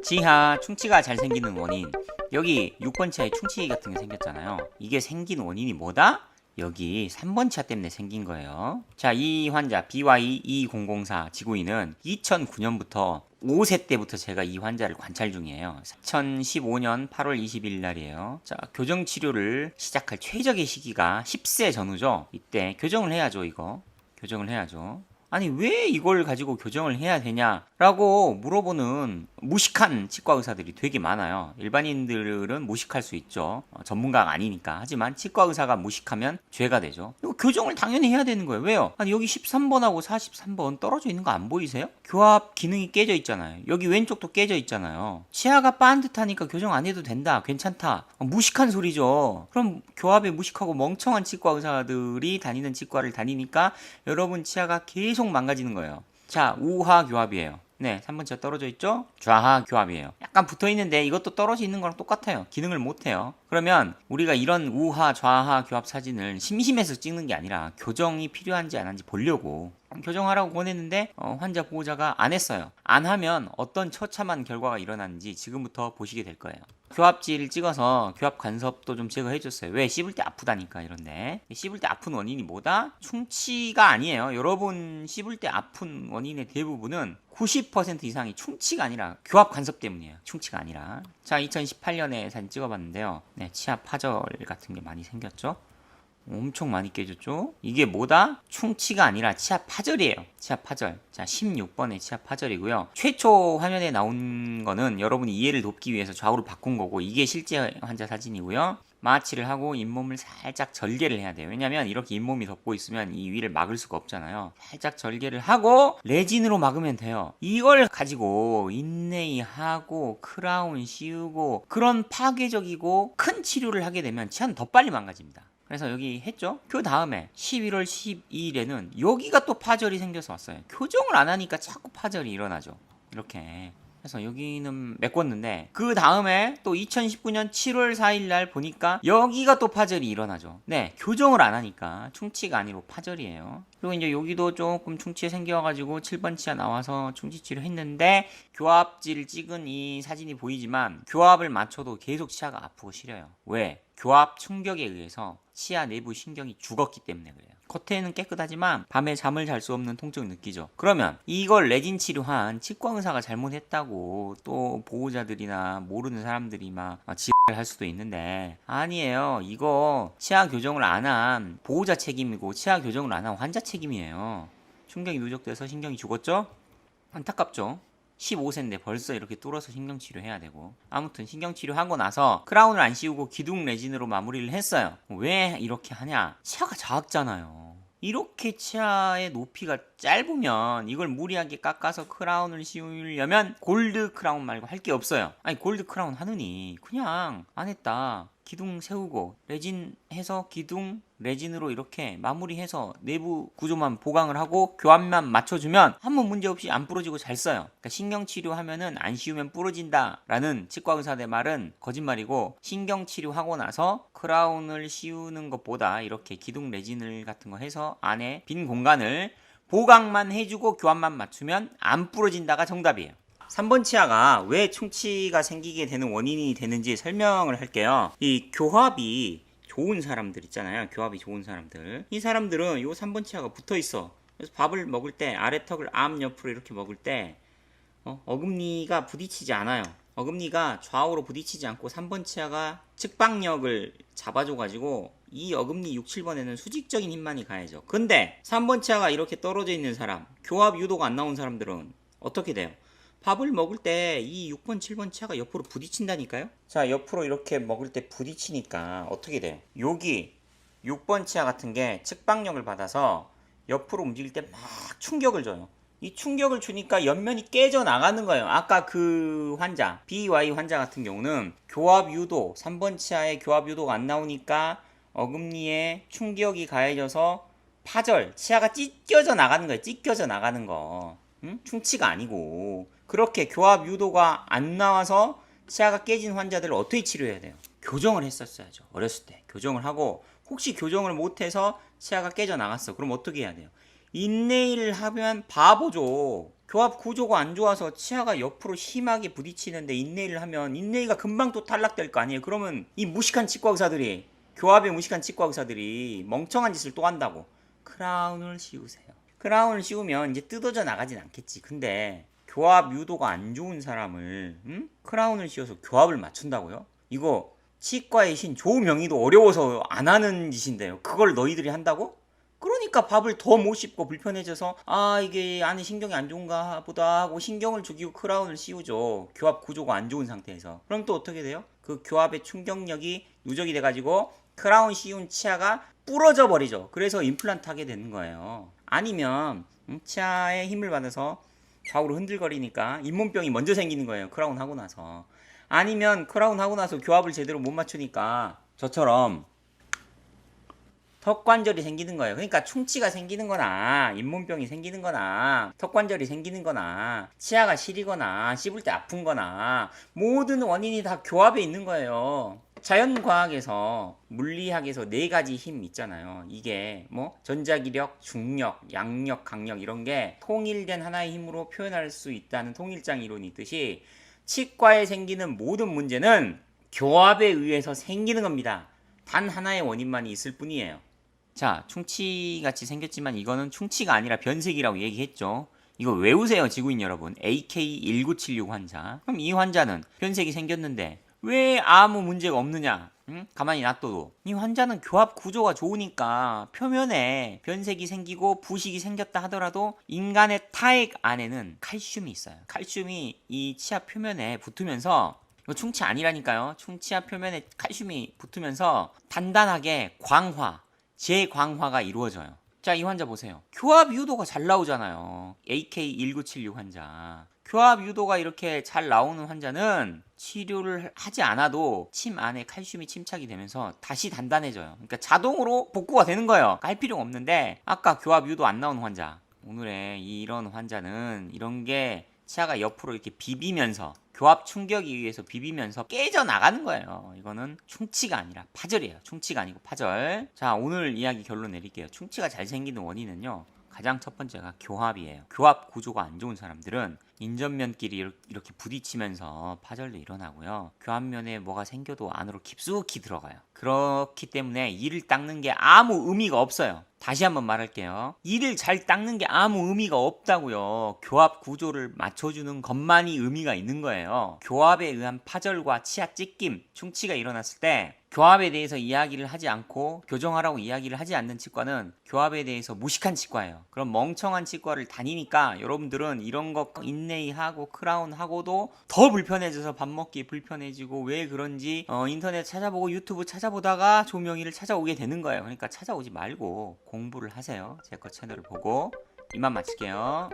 지하 충치가 잘 생기는 원인. 여기 6번 치아에 충치 같은 게 생겼잖아요. 이게 생긴 원인이 뭐다? 여기 3번 치아 때문에 생긴 거예요. 자, 이 환자 BY2004 지구인은 2009년부터 5세 때부터 제가 이 환자를 관찰 중이에요. 2015년 8월 20일 날이에요. 자, 교정 치료를 시작할 최적의 시기가 10세 전후죠. 이때 교정을 해야죠, 이거. 교정을 해야죠. 아니 왜 이걸 가지고 교정을 해야 되냐라고 물어보는 무식한 치과 의사들이 되게 많아요. 일반인들은 무식할 수 있죠. 전문가가 아니니까. 하지만 치과 의사가 무식하면 죄가 되죠. 이거 교정을 당연히 해야 되는 거예요. 왜요? 아니 여기 13번하고 43번 떨어져 있는 거 안 보이세요? 교합 기능이 깨져 있잖아요. 여기 왼쪽도 깨져 있잖아요. 치아가 반듯하니까 교정 안 해도 된다. 괜찮다. 무식한 소리죠. 그럼 교합에 무식하고 멍청한 치과 의사들이 다니는 치과를 다니니까 여러분 치아가 계속 망가지는 거예요. 자, 우하 교합이에요. 네, 3번 치아 떨어져 있죠? 좌하 교합이에요. 약간 붙어 있는데 이것도 떨어져 있는 거랑 똑같아요. 기능을 못 해요. 그러면 우리가 이런 우하, 좌하 교합 사진을 심심해서 찍는 게 아니라 교정이 필요한지 안 한지 보려고 교정하라고 보냈는데 환자 보호자가 안 했어요. 안 하면 어떤 처참한 결과가 일어나는지 지금부터 보시게 될 거예요. 교합지를 찍어서 교합 간섭도 좀 제거해줬어요. 왜? 씹을 때 아프다니까 이런데. 씹을 때 아픈 원인이 뭐다? 충치가 아니에요. 여러분 씹을 때 아픈 원인의 대부분은 90% 이상이 충치가 아니라 교합 간섭 때문이에요. 충치가 아니라. 자, 2018년에 사진 찍어봤는데요. 네, 치아 파절 같은 게 많이 생겼죠. 엄청 많이 깨졌죠? 이게 뭐다? 충치가 아니라 치아 파절이에요. 치아 파절. 자, 16번의 치아 파절이고요. 최초 화면에 나온 거는 여러분이 이해를 돕기 위해서 좌우로 바꾼 거고, 이게 실제 환자 사진이고요. 마취를 하고 잇몸을 살짝 절개를 해야 돼요. 왜냐면 이렇게 잇몸이 덮고 있으면 이 위를 막을 수가 없잖아요. 살짝 절개를 하고 레진으로 막으면 돼요. 이걸 가지고 인레이 하고 크라운 씌우고 그런 파괴적이고 큰 치료를 하게 되면 치아는 더 빨리 망가집니다. 그래서 여기 했죠. 그 다음에 11월 12일에는 여기가 또 파절이 생겨서 왔어요. 교정을 안 하니까 자꾸 파절이 일어나죠. 이렇게. 그래서 여기는 메꿨는데 그 다음에 또 2019년 7월 4일 날 보니까 여기가 또 파절이 일어나죠. 네, 교정을 안 하니까 충치가 아니고 파절이에요. 그리고 이제 여기도 조금 충치 생겨가지고 7번 치아 나와서 충치 치료했는데 교합지를 찍은 이 사진이 보이지만 교합을 맞춰도 계속 치아가 아프고 시려요. 왜? 교합 충격에 의해서 치아 내부 신경이 죽었기 때문에 그래요. 겉에는 깨끗하지만 밤에 잠을 잘 수 없는 통증을 느끼죠. 그러면 이걸 레진 치료한 치과 의사가 잘못했다고 또 보호자들이나 모르는 사람들이 막 지랄할 수도 있는데 아니에요. 이거 치아 교정을 안 한 보호자 책임이고 치아 교정을 안 한 환자 책임이에요. 충격이 누적돼서 신경이 죽었죠? 안타깝죠? 15세인데 벌써 이렇게 뚫어서 신경치료해야 되고 아무튼 신경치료하고 나서 크라운을 안 씌우고 기둥 레진으로 마무리를 했어요. 왜 이렇게 하냐? 치아가 작잖아요. 이렇게 치아의 높이가 짧으면 이걸 무리하게 깎아서 크라운을 씌우려면 골드 크라운 말고 할 게 없어요. 아니 골드 크라운 하느니 그냥 안 했다. 기둥 세우고 레진 해서 기둥 레진으로 이렇게 마무리해서 내부 구조만 보강을 하고 교합만 맞춰주면 아무 문제 없이 안 부러지고 잘 써요. 그러니까 신경치료하면은 안 씌우면 부러진다 라는 치과 의사들 말은 거짓말이고 신경치료하고 나서 크라운을 씌우는 것보다 이렇게 기둥 레진을 같은 거 해서 안에 빈 공간을 보강만 해주고 교합만 맞추면 안 부러진다가 정답이에요. 3번 치아가 왜 충치가 생기게 되는 원인이 되는지 설명을 할게요. 이 교합이 좋은 사람들 있잖아요. 교합이 좋은 사람들. 이 사람들은 요 3번 치아가 붙어 있어. 그래서 밥을 먹을 때 아래턱을 앞 옆으로 이렇게 먹을 때 어금니가 부딪히지 않아요. 어금니가 좌우로 부딪히지 않고 3번 치아가 측방력을 잡아줘가지고 이 어금니 6, 7번에는 수직적인 힘만이 가야죠. 근데 3번 치아가 이렇게 떨어져 있는 사람, 교합 유도가 안 나온 사람들은 어떻게 돼요? 밥을 먹을 때 이 6번, 7번 치아가 옆으로 부딪힌다니까요? 자, 옆으로 이렇게 먹을 때 부딪히니까 어떻게 돼요? 여기 6번 치아 같은 게 측방력을 받아서 옆으로 움직일 때 막 충격을 줘요. 이 충격을 주니까 옆면이 깨져 나가는 거예요. 아까 그 환자, BY 환자 같은 경우는 교합 유도, 3번 치아에 교합 유도가 안 나오니까 어금니에 충격이 가해져서 파절, 치아가 찢겨져 나가는 거예요. 찢겨져 나가는 거. 충치가 아니고 그렇게 교합 유도가 안 나와서 치아가 깨진 환자들을 어떻게 치료해야 돼요? 교정을 했었어야죠. 어렸을 때 교정을 하고 혹시 교정을 못해서 치아가 깨져 나갔어. 그럼 어떻게 해야 돼요? 인내를 하면 바보죠. 교합 구조가 안 좋아서 치아가 옆으로 심하게 부딪히는데 인내를 하면 인내가 금방 또 탈락될 거 아니에요. 그러면 이 무식한 치과 의사들이, 교합의 무식한 치과 의사들이 멍청한 짓을 또 한다고. 크라운을 씌우세요. 크라운을 씌우면 이제 뜯어져 나가진 않겠지. 근데 교합 유도가 안 좋은 사람을 크라운을 씌워서 교합을 맞춘다고요? 이거 치과의 신 조명희도 어려워서 안 하는 짓인데요. 그걸 너희들이 한다고? 그러니까 밥을 더 못 씹고 불편해져서 아 이게 안에 신경이 안 좋은가 보다 하고 신경을 죽이고 크라운을 씌우죠. 교합 구조가 안 좋은 상태에서. 그럼 또 어떻게 돼요? 그 교합의 충격력이 누적이 돼가지고 크라운 씌운 치아가 부러져 버리죠. 그래서 임플란트 하게 되는 거예요. 아니면 치아에 힘을 받아서 좌우로 흔들거리니까 잇몸병이 먼저 생기는 거예요. 크라운 하고 나서. 아니면 크라운 하고 나서 교합을 제대로 못 맞추니까 저처럼 턱관절이 생기는 거예요. 그러니까 충치가 생기는 거나 잇몸병이 생기는 거나 턱관절이 생기는 거나 치아가 시리거나 씹을 때 아픈 거나 모든 원인이 다 교합에 있는 거예요. 자연과학에서 물리학에서 네 가지 힘 있잖아요. 이게 뭐 전자기력, 중력, 양력, 강력 이런 게 통일된 하나의 힘으로 표현할 수 있다는 통일장 이론이 있듯이 치과에 생기는 모든 문제는 교합에 의해서 생기는 겁니다. 단 하나의 원인만이 있을 뿐이에요. 자, 충치같이 생겼지만 이거는 충치가 아니라 변색이라고 얘기했죠. 이거 외우세요, 지구인 여러분. AK1976 환자. 그럼 이 환자는 변색이 생겼는데 왜 아무 문제가 없느냐? 가만히 놔둬도. 이 환자는 교합 구조가 좋으니까 표면에 변색이 생기고 부식이 생겼다 하더라도 인간의 타액 안에는 칼슘이 있어요. 칼슘이 이 치아 표면에 붙으면서 이거 충치 아니라니까요. 충치아 표면에 칼슘이 붙으면서 단단하게 광화, 재광화가 이루어져요. 자, 이 환자 보세요. 교합 유도가 잘 나오잖아요. AK1976 환자. 교합 유도가 이렇게 잘 나오는 환자는 치료를 하지 않아도 침 안에 칼슘이 침착이 되면서 다시 단단해져요. 그러니까 자동으로 복구가 되는 거예요. 할 필요가 없는데 아까 교합 유도 안 나오는 환자, 오늘의 이런 환자는 이런 게 치아가 옆으로 이렇게 비비면서 교합 충격에 의해서 비비면서 깨져 나가는 거예요. 이거는 충치가 아니라 파절이에요. 충치가 아니고 파절. 자, 오늘 이야기 결론 내릴게요. 충치가 잘 생기는 원인은요, 가장 첫 번째가 교합이에요. 교합 구조가 안 좋은 사람들은 인전면끼리 이렇게 부딪히면서 파절도 일어나고요. 교합면에 뭐가 생겨도 안으로 깊숙이 들어가요. 그렇기 때문에 이를 닦는 게 아무 의미가 없어요. 다시 한번 말할게요. 이를 잘 닦는 게 아무 의미가 없다고요. 교합 구조를 맞춰주는 것만이 의미가 있는 거예요. 교합에 의한 파절과 치아 찢김, 충치가 일어났을 때 교합에 대해서 이야기를 하지 않고 교정하라고 이야기를 하지 않는 치과는 교합에 대해서 무식한 치과예요. 그럼 멍청한 치과를 다니니까 여러분들은 이런 거 인레이하고 크라운하고도 더 불편해져서 밥 먹기 불편해지고 왜 그런지 인터넷 찾아보고 유튜브 찾아보다가 조명희를 찾아오게 되는 거예요. 그러니까 찾아오지 말고 공부를 하세요. 제 거 채널을 보고. 이만 마칠게요.